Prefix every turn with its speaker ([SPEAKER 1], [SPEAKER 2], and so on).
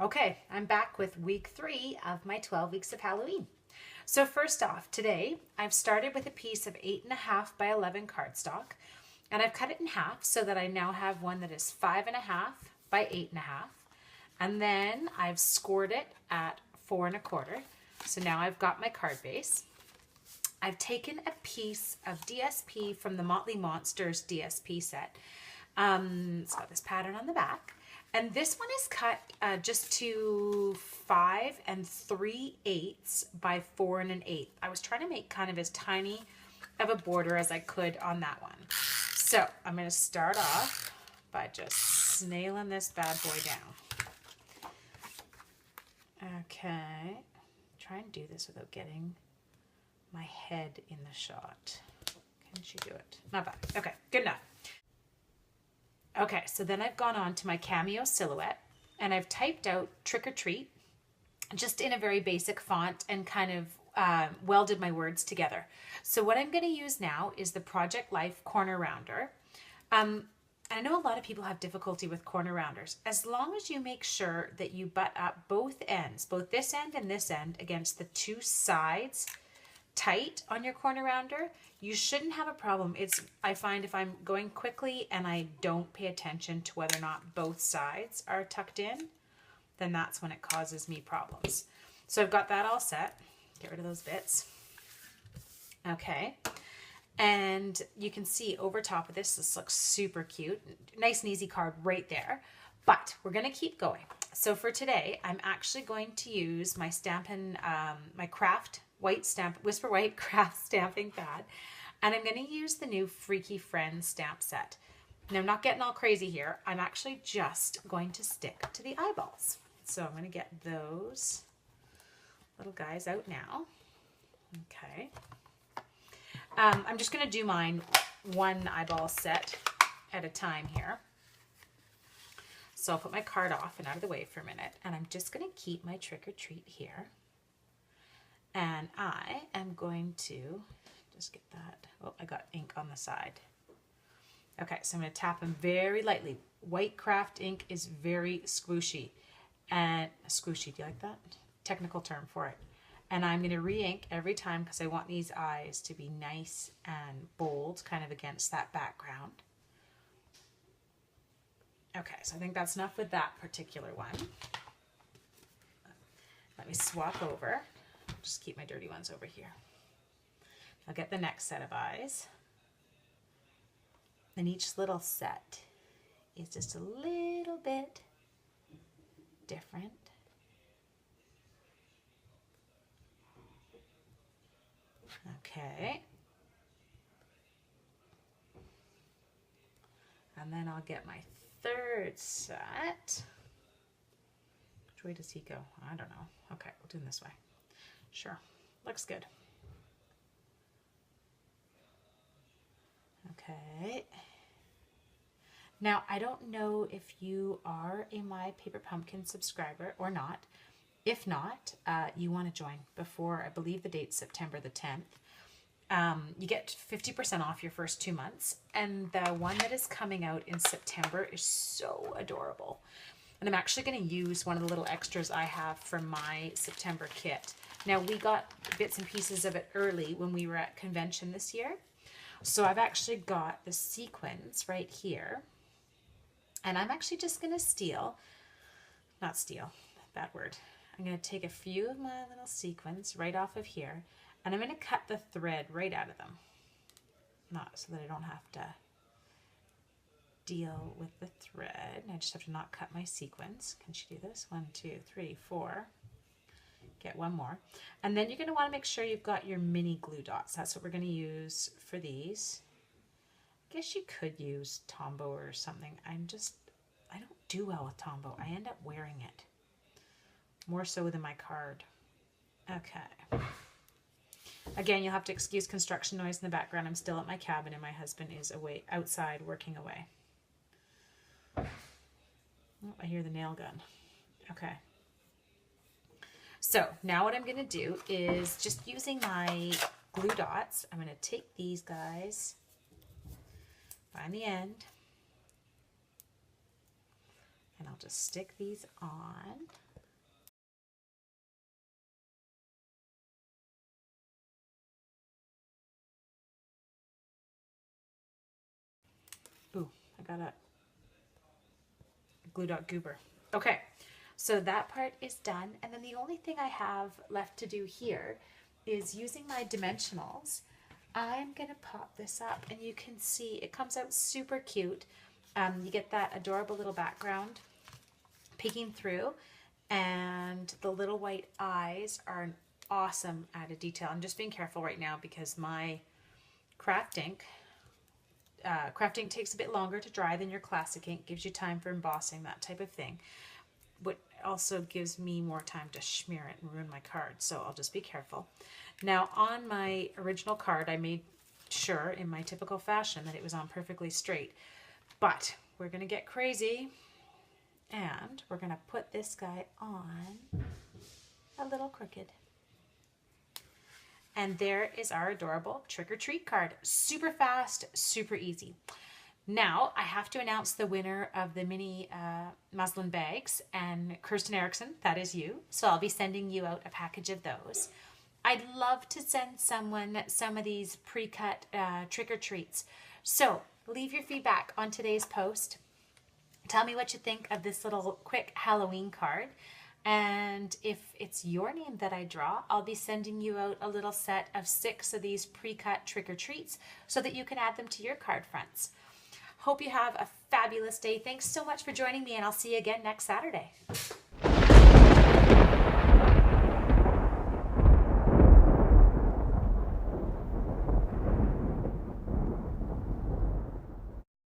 [SPEAKER 1] Okay, I'm back with week 3 of my 12 weeks of Halloween. So first off, today I've started with a piece of 8.5 by 11 cardstock, and I've cut it in half so that I now have one that is 5.5 by 8.5, and then I've scored it at 4.25. So now I've got my card base. I've taken a piece of DSP from the Motley Monsters DSP set. It's got this pattern on the back. And this one is cut just to 5 3/8 by 4 1/8. I was trying to make kind of as tiny of a border as I could on that one. So I'm going to start off by just nailing this bad boy down. Okay. Try and do this without getting my head in the shot. Can she do it? Not bad. Okay, good enough. Okay, so then I've gone on to my Cameo silhouette and I've typed out Trick or Treat just in a very basic font and kind of welded my words together. So what I'm going to use now is the Project Life corner rounder. I know a lot of people have difficulty with corner rounders. As long as you make sure that you butt up both ends, both this end and this end, against the two sides tight on your corner rounder, you shouldn't have a problem. I find if I'm going quickly and I don't pay attention to whether or not both sides are tucked in, then that's when it causes me problems. So I've got that all set. Get rid of those bits. Okay. And you can see over top of this looks super cute. Nice and easy card right there. But we're going to keep going. So for today, I'm actually going to use my Stampin', my Craft White Stamp, Whisper White Craft Stamping Pad. And I'm going to use the new Freaky Friends stamp set. Now, I'm not getting all crazy here. I'm actually just going to stick to the eyeballs. So I'm going to get those little guys out now. Okay. I'm just going to do mine one eyeball set at a time here. So I'll put my card off and out of the way for a minute. And I'm just going to keep my Trick or Treat here. And I am going to just get that. Oh, I got ink on the side. Okay, so I'm going to tap them very lightly. White craft ink is very squishy. And squishy, do you like that? Technical term for it. And I'm going to re-ink every time because I want these eyes to be nice and bold, kind of against that background. Okay, so I think that's enough with that particular one. Let me swap over. Just keep my dirty ones over here. I'll get the next set of eyes. And each little set is just a little bit different. Okay. And then I'll get my third set. Which way does he go? I don't know. Okay, we'll do them this way. Sure, looks good. Okay. Now, I don't know if you are a My Paper Pumpkin subscriber or not. If not, you want to join before, I believe the date's September the 10th. You get 50% off your first 2 months. And the one that is coming out in September is so adorable. And I'm actually going to use one of the little extras I have from my September kit. Now, we got bits and pieces of it early when we were at convention this year. So I've actually got the sequins right here. And I'm actually just going to not steal, bad word. I'm going to take a few of my little sequins right off of here. And I'm going to cut the thread right out of them. Not so that I don't have to deal with the thread. I just have to not cut my sequins. Can she do this? 1, 2, 3, 4. Get one more. And then you're going to want to make sure you've got your mini glue dots. That's what we're going to use for these. I guess you could use Tombow or something. I don't do well with Tombow. I end up wearing it. More so than my card. Okay. Again, you'll have to excuse construction noise in the background. I'm still at my cabin and my husband is away outside working away. Oh, I hear the nail gun. Okay. So now what I'm going to do is just using my glue dots, I'm going to take these guys, find the end, and I'll just stick these on. gotta glue dot goober. Okay, so that part is done. And then the only thing I have left to do here is using my dimensionals. I'm gonna pop this up and you can see it comes out super cute. You get that adorable little background peeking through, and the little white eyes are an awesome added detail. I'm just being careful right now because my craft ink takes a bit longer to dry than your classic ink, gives you time for embossing, that type of thing, but also gives me more time to smear it and ruin my card, so I'll just be careful. Now on my original card, I made sure in my typical fashion that it was on perfectly straight, but we're gonna get crazy and we're gonna put this guy on a little crooked. And there is our adorable trick or treat card. Super fast, super easy. Now I have to announce the winner of the mini muslin bags, and Kirsten Erickson, that is you. So I'll be sending you out a package of those. I'd love to send someone some of these pre-cut trick or treats. So leave your feedback on today's post. Tell me what you think of this little quick Halloween card. And if it's your name that I draw, I'll be sending you out a little set of 6 of these pre-cut trick-or-treats so that you can add them to your card fronts. Hope you have a fabulous day. Thanks so much for joining me, and I'll see you again next Saturday.